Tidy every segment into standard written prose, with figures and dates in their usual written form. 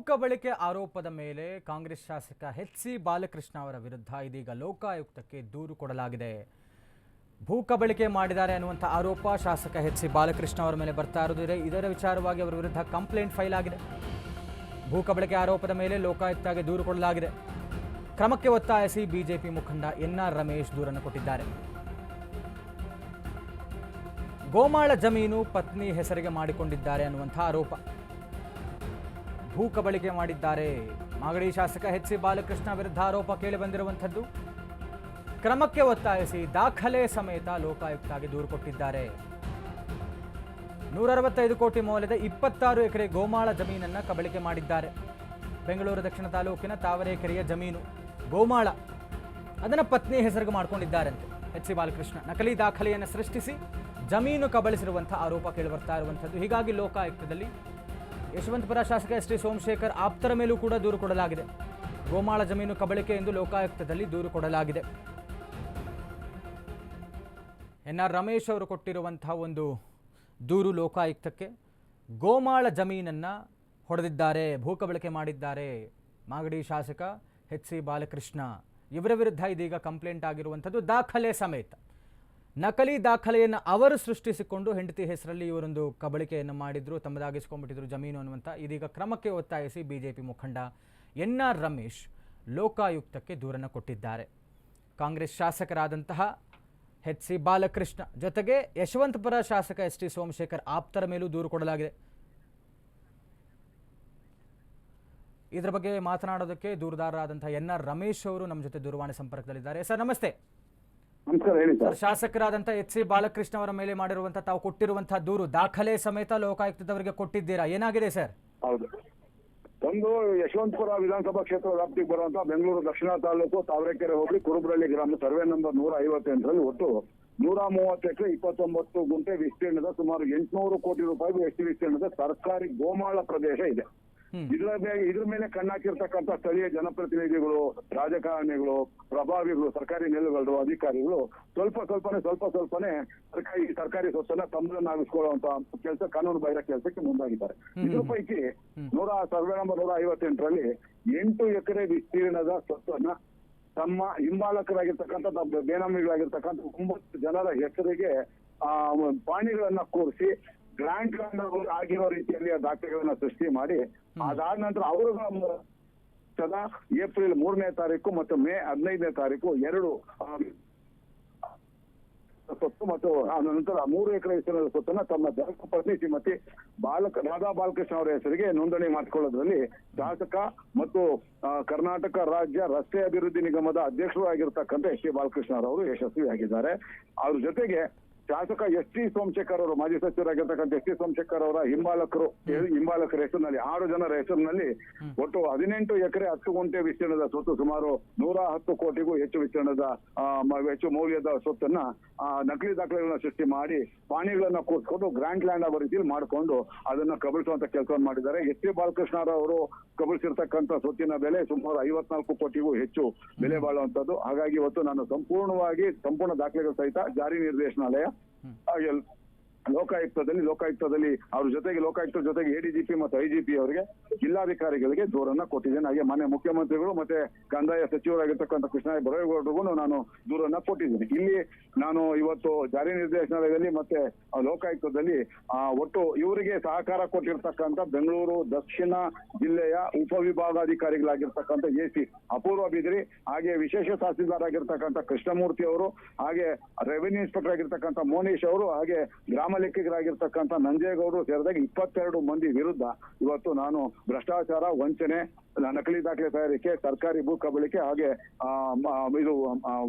ಕಬಳಿಕೆ ಆರೋಪದ ಮೇಲೆ ಕಾಂಗ್ರೆಸ್ ಶಾಸಕ ಎಚ್.ಸಿ. ಬಾಲಕೃಷ್ಣ ಅವರ ವಿರುದ್ಧ ಇದೀಗ ಲೋಕಾಯುಕ್ತಕ್ಕೆ ದೂರು ಕೊಡಲಾಗಿದೆ. ಭೂ ಕಬಳಿಕೆ ಮಾಡಿದ್ದಾರೆ ಅನ್ನುವಂಥ ಆರೋಪ ಶಾಸಕ ಎಚ್.ಸಿ. ಬಾಲಕೃಷ್ಣ ಅವರ ಮೇಲೆ ಬರ್ತಾ ಇರೋದಿದೆ. ಇದರ ವಿಚಾರವಾಗಿ ಅವರ ವಿರುದ್ಧ ಕಂಪ್ಲೇಂಟ್ ಫೈಲ್ ಆಗಿದೆ. ಭೂ ಕಬಳಿಕೆ ಆರೋಪದ ಮೇಲೆ ಲೋಕಾಯುಕ್ತಗೆ ದೂರು ಕೊಡಲಾಗಿದೆ. ಕ್ರಮಕ್ಕೆ ಒತ್ತಾಯಿಸಿ ಬಿಜೆಪಿ ಮುಖಂಡ ಎನ್.ಆರ್. ರಮೇಶ್ ದೂರನ್ನು ಕೊಟ್ಟಿದ್ದಾರೆ. ಗೋಮಾಳ ಜಮೀನು ಪತ್ನಿ ಹೆಸರಿಗೆ ಮಾಡಿಕೊಂಡಿದ್ದಾರೆ ಅನ್ನುವಂಥ ಆರೋಪ. ಭೂ ಕಬಳಿಕೆ ಮಾಡಿದ್ದಾರೆ. ಮಾಗಡಿ ಶಾಸಕ ಎಚ್.ಸಿ. ಬಾಲಕೃಷ್ಣ ವಿರುದ್ಧ ಆರೋಪ ಕೇಳಿ ಬಂದಿರುವಂಥದ್ದು. ಕ್ರಮಕ್ಕೆ ಒತ್ತಾಯಿಸಿ ದಾಖಲೆ ಸಮೇತ ಲೋಕಾಯುಕ್ತಗೆ ದೂರು ಕೊಟ್ಟಿದ್ದಾರೆ. 165 ಕೋಟಿ ಮೌಲ್ಯದ 26 ಎಕರೆ ಗೋಮಾಳ ಜಮೀನನ್ನು ಕಬಳಿಕೆ ಮಾಡಿದ್ದಾರೆ. ಬೆಂಗಳೂರು ದಕ್ಷಿಣ ತಾಲೂಕಿನ ತಾವರೆಕೆರೆಯ ಜಮೀನು ಗೋಮಾಳ, ಅದನ್ನು ಪತ್ನಿ ಹೆಸರಿಗೆ ಮಾಡಿಕೊಂಡಿದ್ದಾರಂತೆ ಎಚ್.ಸಿ. ಬಾಲಕೃಷ್ಣ. ನಕಲಿ ದಾಖಲೆಯನ್ನು ಸೃಷ್ಟಿಸಿ ಜಮೀನು ಕಬಳಿಸಿರುವಂಥ ಆರೋಪ ಕೇಳಿಬರ್ತಾ ಇರುವಂಥದ್ದು. ಹೀಗಾಗಿ ಲೋಕಾಯುಕ್ತದಲ್ಲಿ ಯಶವಂತಪುರ ಶಾಸಕ ಎಸ್.ಟಿ. ಸೋಮಶೇಖರ್ ಆಪ್ತರ ಮೇಲೂ ಕೂಡ ದೂರು ಕೊಡಲಾಗಿದೆ. ಗೋಮಾಳ ಜಮೀನು ಕಬಳಿಕೆ ಎಂದು ಲೋಕಾಯುಕ್ತದಲ್ಲಿ ದೂರು ಕೊಡಲಾಗಿದೆ. ಎನ್.ಆರ್. ರಮೇಶ್ ಅವರು ಕೊಟ್ಟಿರುವಂತಹ ಒಂದು ದೂರು ಲೋಕಾಯುಕ್ತಕ್ಕೆ. ಗೋಮಾಳ ಜಮೀನನ್ನು ಹೊಡೆದಿದ್ದಾರೆ, ಭೂ ಕಬಳಿಕೆ ಮಾಡಿದ್ದಾರೆ ಮಾಗಡಿ ಶಾಸಕ ಎಚ್.ಸಿ. ಬಾಲಕೃಷ್ಣ. ಇವರ ವಿರುದ್ಧ ಇದೀಗ ಕಂಪ್ಲೇಂಟ್ ಆಗಿರುವಂಥದ್ದು, ದಾಖಲೆ ಸಮೇತ. ನಕಲಿ ದಾಖಲೆಯನ್ನು ಅವರು ಸೃಷ್ಟಿಸಿಕೊಂಡು ಹೆಂಡತಿ ಹೆಸರಲ್ಲಿ ಇವರೊಂದು ಕಬಳಿಕೆಯನ್ನು ಮಾಡಿದ್ರು, ತಮ್ಮದಾಗಿಸ್ಕೊಂಡ್ಬಿಟ್ಟಿದ್ರು ಜಮೀನು ಅನ್ನುವಂಥ. ಇದೀಗ ಕ್ರಮಕ್ಕೆ ಒತ್ತಾಯಿಸಿ ಬಿಜೆಪಿ ಮುಖಂಡ ಎನ್.ಆರ್. ರಮೇಶ್ ಲೋಕಾಯುಕ್ತಕ್ಕೆ ದೂರನ್ನು ಕೊಟ್ಟಿದ್ದಾರೆ. ಕಾಂಗ್ರೆಸ್ ಶಾಸಕರಾದಂತಹ ಎಚ್.ಸಿ. ಬಾಲಕೃಷ್ಣ ಜೊತೆಗೆ ಯಶವಂತಪುರ ಶಾಸಕ ಎಸ್.ಟಿ. ಸೋಮಶೇಖರ್ ಆಪ್ತರ ಮೇಲೂ ದೂರು ಕೊಡಲಾಗಿದೆ. ಇದರ ಬಗ್ಗೆ ಮಾತನಾಡೋದಕ್ಕೆ ದೂರುದಾರರಾದಂತಹ ಎನ್.ಆರ್. ರಮೇಶ್ ಅವರು ನಮ್ಮ ಜೊತೆ ದೂರವಾಣಿ ಸಂಪರ್ಕದಲ್ಲಿದ್ದಾರೆ. ಸರ್ ನಮಸ್ತೆ. ನಮಸ್ಕಾರ, ಹೇಳಿ ಸರ್. ಶಾಸಕರಾದಂಥ ಎಚ್.ಸಿ. ಬಾಲಕೃಷ್ಣ ಅವರ ಮೇಲೆ ಮಾಡಿರುವಂತಹ, ತಾವು ಕೊಟ್ಟಿರುವಂತಹ ದೂರು ದಾಖಲೆ ಸಮೇತ ಲೋಕಾಯುಕ್ತದವರಿಗೆ ಕೊಟ್ಟಿದ್ದೀರಾ, ಏನಾಗಿದೆ ಸರ್? ಹೌದು, ಒಂದು ಯಶವಂತಪುರ ವಿಧಾನಸಭಾ ಕ್ಷೇತ್ರ ವ್ಯಾಪ್ತಿಗೆ ಬರುವಂತಹ ಬೆಂಗಳೂರು ದಕ್ಷಿಣ ತಾಲೂಕು ತಾವರೆಕೆರೆ ಹೋಬಳಿ ಕುರುಬ್ರಳ್ಳಿ ಗ್ರಾಮ ಸರ್ವೆ ನಂಬರ್ 158ರಲ್ಲಿ ಒಟ್ಟು 130 ಎಕರೆ 29 ಗುಂಟೆ ವಿಸ್ತೀರ್ಣದ ಸುಮಾರು 800 ಕೋಟಿ ರೂಪಾಯಿ ಎಷ್ಟು ವಿಸ್ತೀರ್ಣದ ಸರ್ಕಾರಿ ಗೋಮಾಳ ಪ್ರದೇಶ ಇದೆ. ಇದ್ರ ಮೇಲೆ ಕಣ್ಣಾಕಿರ್ತಕ್ಕಂಥ ಸ್ಥಳೀಯ ಜನಪ್ರತಿನಿಧಿಗಳು, ರಾಜಕಾರಣಿಗಳು, ಪ್ರಭಾವಿಗಳು, ಸರ್ಕಾರಿ ನಿಲುಗಳು, ಅಧಿಕಾರಿಗಳು ಸ್ವಲ್ಪನೇ ಸರ್ಕಾರಿ ಸ್ವತ್ತನ್ನ ತಮ್ಮದನ್ನಾಗಿಸ್ಕೊಳ್ಳುವಂತ ಕೆಲಸ, ಕಾನೂನು ಬಾಹಿರ ಕೆಲಸಕ್ಕೆ ಮುಂದಾಗಿದ್ದಾರೆ. ಇದ್ರ ಪೈಕಿ ಸರ್ವೆ ನಂಬರ್ 158ರಲ್ಲಿ 8 ಎಕರೆ ವಿಸ್ತೀರ್ಣದ ಸ್ವತ್ತನ್ನ ತಮ್ಮ ಹಿಂಬಾಲಕರಾಗಿರ್ತಕ್ಕಂಥ, ಬೇನಾಮಿಗಳಾಗಿರ್ತಕ್ಕಂಥ 9 ಜನರ ಹೆಸರಿಗೆ ಪಾಣಿಗಳನ್ನ ಕೂರಿಸಿ ಗ್ರಾಂಟ್ ಆಗಿರೋ ರೀತಿಯಲ್ಲಿ ದಾಖಲೆಗಳನ್ನ ಸೃಷ್ಟಿ ಮಾಡಿ, ಅದಾದ ನಂತರ ಅವರು ಏಪ್ರಿಲ್ 3ನೇ ತಾರೀಕು ಮತ್ತು ಮೇ 15ನೇ ತಾರೀಕು 2 ಸ್ವತ್ತು ಮತ್ತು ನಂತರ 3 ಎಕರೆ ವಿಸ್ತೀರ್ಣದ ಸ್ವತ್ತನ್ನ ತಮ್ಮ ಧರ್ಮಪತ್ನಿ ಶ್ರೀಮತಿ ರಾಧಾ ಬಾಲಕೃಷ್ಣ ಅವರ ಹೆಸರಿಗೆ ನೋಂದಣಿ ಮಾಡಿಕೊಳ್ಳೋದ್ರಲ್ಲಿ ಶಾಸಕ ಮತ್ತು ಕರ್ನಾಟಕ ರಾಜ್ಯ ರಸ್ತೆ ಅಭಿವೃದ್ಧಿ ನಿಗಮದ ಅಧ್ಯಕ್ಷರು ಆಗಿರ್ತಕ್ಕಂಥ ಎಚ್.ಸಿ. ಬಾಲಕೃಷ್ಣ ಅವರು ಯಶಸ್ವಿಯಾಗಿದ್ದಾರೆ. ಅವ್ರ ಜೊತೆಗೆ ಶಾಸಕ ಎಸ್.ಟಿ. ಸೋಮಶೇಖರ್ ಅವರು, ಮಾಜಿ ಸಚಿವರಾಗಿರ್ತಕ್ಕಂಥ ಎಸ್.ಟಿ. ಸೋಮಶೇಖರ್ ಅವರ ಹಿಂಬಾಲಕರ ಹೆಸರಿನಲ್ಲಿ 6 ಜನರ ಹೆಸರಿನಲ್ಲಿ ಒಟ್ಟು 18 ಎಕರೆ 10 ಗುಂಟೆ ವಿಸ್ತೀರ್ಣದ ಸ್ವತ್ತು, ಸುಮಾರು 110 ಕೋಟಿಗೂ ಹೆಚ್ಚು ವಿಸ್ತೀರ್ಣದ ಹೆಚ್ಚು ಮೌಲ್ಯದ ಸ್ವತ್ತನ್ನ ನಕಲಿ ದಾಖಲೆಗಳನ್ನ ಸೃಷ್ಟಿ ಮಾಡಿ ಪಾಣಿಗಳನ್ನ ಕೂರಿಸ್ಕೊಂಡು ಗ್ರ್ಯಾಂಡ್ ಲ್ಯಾಂಡ್ ಆಗೋ ರೀತಿಯಲ್ಲಿ ಮಾಡಿಕೊಂಡು ಅದನ್ನ ಕಬಳಿಸುವಂತ ಕೆಲಸವನ್ನು ಮಾಡಿದ್ದಾರೆ. ಎಸ್.ಟಿ. ಬಾಲಕೃಷ್ಣ ಅವರು ಕಬಳಿಸಿರ್ತಕ್ಕಂಥ ಸ್ವತ್ತಿನ ಬೆಲೆ ಸುಮಾರು 54 ಕೋಟಿಗೂ ಹೆಚ್ಚು ಬೆಲೆ ಬಾಳುವಂತದ್ದು. ಹಾಗಾಗಿ ಇವತ್ತು ನಾನು ಸಂಪೂರ್ಣ ದಾಖಲೆಗಳ ಸಹಿತ ಜಾರಿ ನಿರ್ದೇಶನಾಲಯ ಲೋಕಾಯುಕ್ತದಲ್ಲಿ ಅವ್ರ ಜೊತೆಗೆ ಲೋಕಾಯುಕ್ತ ಜೊತೆಗೆ ಎಡಿಜಿಪಿ ಮತ್ತು ಐಜಿಪಿ ಅವರಿಗೆ, ಜಿಲ್ಲಾಧಿಕಾರಿಗಳಿಗೆ ದೂರನ್ನ ಕೊಟ್ಟಿದ್ದೇನೆ. ಹಾಗೆ ಮಾನ್ಯ ಮುಖ್ಯಮಂತ್ರಿಗಳು ಮತ್ತೆ ಕಂದಾಯ ಸಚಿವರಾಗಿರ್ತಕ್ಕಂಥ ಕೃಷ್ಣ ಬೈರೇಗೌಡರಿಗೂ ನಾನು ದೂರನ್ನ ಕೊಟ್ಟಿದ್ದೀನಿ. ಇಲ್ಲಿ ನಾನು ಇವತ್ತು ಜಾರಿ ನಿರ್ದೇಶನಾಲಯದಲ್ಲಿ ಮತ್ತೆ ಲೋಕಾಯುಕ್ತದಲ್ಲಿ ಒಟ್ಟು ಇವರಿಗೆ ಸಹಕಾರ ಕೊಟ್ಟಿರ್ತಕ್ಕಂಥ ಬೆಂಗಳೂರು ದಕ್ಷಿಣ ಜಿಲ್ಲೆಯ ಉಪವಿಭಾಗಾಧಿಕಾರಿಗಳಾಗಿರ್ತಕ್ಕಂಥ ಎ.ಸಿ. ಅಪೂರ್ವ ಬಿದ್ರಿ, ಹಾಗೆ ವಿಶೇಷ ತಹಸೀಲ್ದಾರ್ ಆಗಿರ್ತಕ್ಕಂಥ ಕೃಷ್ಣಮೂರ್ತಿ ಅವರು, ಹಾಗೆ ರೆವಿನ್ಯೂ ಇನ್ಸ್ಪೆಕ್ಟರ್ ಆಗಿರ್ತಕ್ಕಂಥ ಮೋನೀಶ್ ಅವರು, ಹಾಗೆ ಗ್ರಾಮ ಲೆಕ್ಕಿಗರಾಗಿರ್ತಕ್ಕಂಥ ನಂಜೇಗೌಡರು ಸೇರಿದಾಗ 22 ಮಂದಿ ವಿರುದ್ಧ ಇವತ್ತು ನಾನು ಭ್ರಷ್ಟಾಚಾರ, ವಂಚನೆ, ನಕಲಿ ದಾಖಲೆ ತಯಾರಿಕೆ, ಸರ್ಕಾರಿ ಭೂ ಕಬಳಿಕೆ, ಹಾಗೆ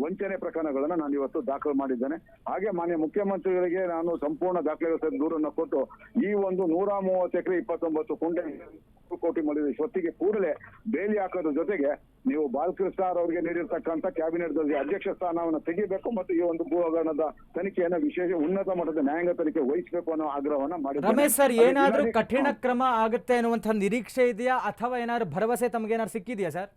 ವಂಚನೆ ಪ್ರಕರಣಗಳನ್ನ ನಾನು ಇವತ್ತು ದಾಖಲು ಮಾಡಿದ್ದೇನೆ. ಹಾಗೆ ಮಾನ್ಯ ಮುಖ್ಯಮಂತ್ರಿಗಳಿಗೆ ನಾನು ಸಂಪೂರ್ಣ ದಾಖಲೆಗಳ ದೂರನ್ನು ಕೊಟ್ಟು ಈ ಒಂದು 130 ಎಕರೆ 29 ಗುಂಟೆ ಕೋಟಿ ಮೌಲ್ಯದ ಸ್ವತ್ತಿಗೆ ಕೂಡಲೇ ಬೇಲಿ ಹಾಕೋದ್ರ ಜೊತೆಗೆ ನೀವು ಬಾಲಕೃಷ್ಣ ಅವರಿಗೆ ನೀಡಿರ್ತಕ್ಕಂಥ ಕ್ಯಾಬಿನೆಟ್ ಅಧ್ಯಕ್ಷ ಸ್ಥಾನವನ್ನು ತೆಗಿಬೇಕು ಮತ್ತು ಈ ಒಂದು ಭೂ ಹಗರಣದ ತನಿಖೆಯನ್ನು ವಿಶೇಷ ಉನ್ನತ ಮಟ್ಟದ ನ್ಯಾಯಾಂಗ ತನಿಖೆ ವಹಿಸಬೇಕು ಅನ್ನೋ ಆಗ್ರಹವನ್ನ ಮಾಡಿದ್ದಾರೆ. ರಮೇಶ್ ಸರ್, ಏನಾದ್ರೂ ಕಠಿಣ ಕ್ರಮ ಆಗುತ್ತೆ ಅನ್ನುವಂಥ ನಿರೀಕ್ಷೆ ಇದೆಯಾ ಅಥವಾ ಏನಾದ್ರು ಭರವಸೆ ತಮಗೇನಾದ್ರು ಸಿಕ್ಕಿದೆಯಾ ಸರ್?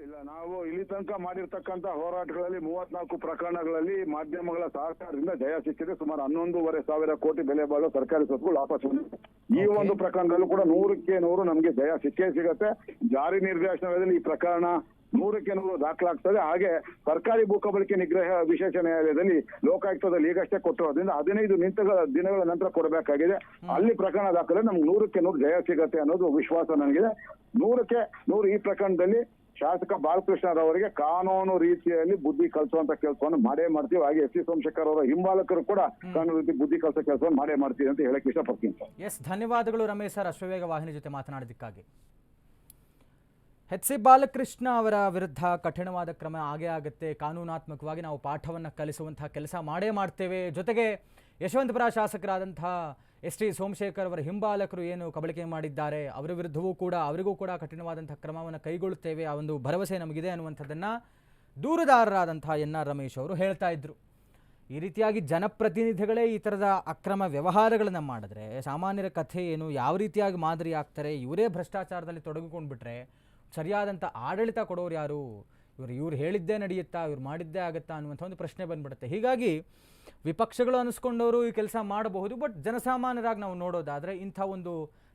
ಇಲ್ಲ, ನಾವು ಇಲ್ಲಿ ತನಕ ಮಾಡಿರ್ತಕ್ಕಂಥ ಹೋರಾಟಗಳಲ್ಲಿ 34 ಪ್ರಕರಣಗಳಲ್ಲಿ ಮಾಧ್ಯಮಗಳ ಸಹಕಾರದಿಂದ ಜಯ ಸಿಕ್ಕಿದೆ. ಸುಮಾರು 11,500 ಕೋಟಿ ಬೆಲೆ ಬಾಳುವ ಸರ್ಕಾರಿ ಸ್ವತ್ತುಗಳು ವಾಪಸ್ ಬಂದಿದೆ. ಈ ಒಂದು ಪ್ರಕರಣದಲ್ಲೂ ಕೂಡ 100ಕ್ಕೆ 100 ನಮಗೆ ಜಯ ಸಿಕ್ಕೇ ಸಿಗತ್ತೆ. ಜಾರಿ ನಿರ್ದೇಶನಾಲಯದಲ್ಲಿ ಈ ಪ್ರಕರಣ 100ಕ್ಕೆ 100 ದಾಖಲಾಗ್ತದೆ. ಹಾಗೆ ಸರ್ಕಾರಿ ಭೂಕಬಳಿಕೆ ನಿಗ್ರಹ ವಿಶೇಷ ನ್ಯಾಯಾಲಯದಲ್ಲಿ ಲೋಕಾಯುಕ್ತದಲ್ಲಿ ಈಗಷ್ಟೇ ಕೊಟ್ಟಿರೋದ್ರಿಂದ 15 ದಿನಗಳ ನಂತರ ಕೊಡಬೇಕಾಗಿದೆ. ಅಲ್ಲಿ ಪ್ರಕರಣ ದಾಖಲೆ ನಮ್ಗೆ 100ಕ್ಕೆ 100 ಜಯ ಸಿಗತ್ತೆ ಅನ್ನೋದು ವಿಶ್ವಾಸ ನನಗಿದೆ. 100ಕ್ಕೆ 100 ಈ ಪ್ರಕರಣದಲ್ಲಿ ಶಾಸಕ ಬಾಲಕೃಷ್ಣರವರಿಗೆ ಕಾನೂನು ರೀತಿಯಲ್ಲಿ ಬುದ್ಧಿ ಕಲಿಸುವಂತ ಕೆಲಸವನ್ನು ಮಾಡೇ ಮಾಡ್ತೀವಿ. ಹಾಗೆ ಎಸ್ ಸಿ ಸೋಮಶೇಖರ್ ಅವರ ಹಿಂಬಾಲಕರು ಕೂಡ ಕಾನೂನು ರೀತಿ ಬುದ್ಧಿ ಕಲಿಸೋ ಕೆಲಸವನ್ನು ಮಾಡೇ ಮಾಡ್ತೀವಿ ಅಂತ ಹೇಳಕ್ ಇಷ್ಟಪಡ್ತೀನಿ ಸರ್. ಎಸ್, ಧನ್ಯವಾದಗಳು ರಮೇಶ್ ಸರ್, ಅಶ್ವವೇಗ ವಾಹಿನಿ ಜೊತೆ ಮಾತನಾಡೋದಕ್ಕಾಗಿ. ಎಚ್ ಸಿ ಬಾಲಕೃಷ್ಣ ಅವರ ವಿರುದ್ಧ ಕಠಿಣವಾದ ಕ್ರಮ ಆಗೇ ಆಗುತ್ತೆ. ಕಾನೂನಾತ್ಮಕವಾಗಿ ನಾವು ಪಾಠವನ್ನು ಕಲಿಸುವಂತಹ ಕೆಲಸ ಮಾಡೇ ಮಾಡ್ತೇವೆ. ಜೊತೆಗೆ ಯಶವಂತಪುರ ಶಾಸಕರಾದಂತಹ ಎಸ್ ಟಿ ಸೋಮಶೇಖರ್ ಅವರ ಹಿಂಬಾಲಕರು ಏನು ಕಬಳಿಕೆ ಮಾಡಿದ್ದಾರೆ ಅವರ ವಿರುದ್ಧವೂ ಕೂಡ ಅವರಿಗೂ ಕೂಡ ಕಠಿಣವಾದಂಥ ಕ್ರಮವನ್ನು ಕೈಗೊಳ್ಳುತ್ತೇವೆ, ಆ ಒಂದು ಭರವಸೆ ನಮಗಿದೆ ಅನ್ನುವಂಥದ್ದನ್ನು ದೂರುದಾರರಾದಂತಹ ಎನ್ ಆರ್ ರಮೇಶ್ ಅವರು ಹೇಳ್ತಾ ಇದ್ರು. ಈ ರೀತಿಯಾಗಿ ಜನಪ್ರತಿನಿಧಿಗಳೇ ಈ ಥರದ ಅಕ್ರಮ ವ್ಯವಹಾರಗಳನ್ನು ಮಾಡಿದ್ರೆ ಸಾಮಾನ್ಯರ ಕಥೆ ಏನು, ಯಾವ ರೀತಿಯಾಗಿ ಮಾದರಿ ಆಗ್ತಾರೆ, ಇವರೇ ಭ್ರಷ್ಟಾಚಾರದಲ್ಲಿ ತೊಡಗಿಕೊಂಡ್ಬಿಟ್ರೆ ಸರಿಯಾದಂಥ ಆಡಳಿತ ಕೊಡೋರು ಯಾರು, ಇವ್ರು ಹೇಳಿದ್ದೇ ನಡೆಯುತ್ತಾ, ಇವ್ರು ಮಾಡಿದ್ದೇ ಆಗುತ್ತಾ ಅನ್ನುವಂಥ ಒಂದು ಪ್ರಶ್ನೆ ಬಂದ್ಬಿಡುತ್ತೆ. ಹೀಗಾಗಿ ವಿಪಕ್ಷಗಳು ಅನಿಸ್ಕೊಂಡವರು ಈ ಕೆಲಸ ಮಾಡಬಹುದು, ಬಟ್ ಜನಸಾಮಾನ್ಯರಾಗಿ ನಾವು ನೋಡೋದಾದರೆ ಇಂಥ ಒಂದು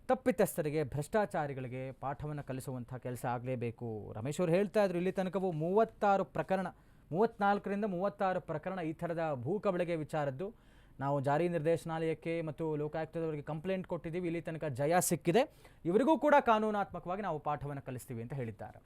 ತಪ್ಪಿತಸ್ಥರಿಗೆ, ಭ್ರಷ್ಟಾಚಾರಿಗಳಿಗೆ ಪಾಠವನ್ನು ಕಲಿಸುವಂಥ ಕೆಲಸ ಆಗಲೇಬೇಕು. ರಮೇಶ್ ಅವರು ಹೇಳ್ತಾ ಇದ್ರು, ಇಲ್ಲಿ ತನಕವೂ 36 ಪ್ರಕರಣ, 34ರಿಂದ 36 ಪ್ರಕರಣ ಈ ಥರದ ಭೂ ಕಬಳಿಕೆ ವಿಚಾರದ್ದು ನಾವು ಜಾರಿ ನಿರ್ದೇಶನಾಲಯಕ್ಕೆ ಮತ್ತು ಲೋಕಾಯುಕ್ತದವರಿಗೆ ಕಂಪ್ಲೇಂಟ್ ಕೊಟ್ಟಿದ್ದೀವಿ. ಇಲ್ಲಿ ತನಕ ಜಯ ಸಿಕ್ಕಿದೆ. ಇವರಿಗೂ ಕೂಡ ಕಾನೂನಾತ್ಮಕವಾಗಿ ನಾವು ಪಾಠವನ್ನು ಕಲಿಸ್ತೀವಿ ಅಂತ ಹೇಳಿದ್ದಾರೆ.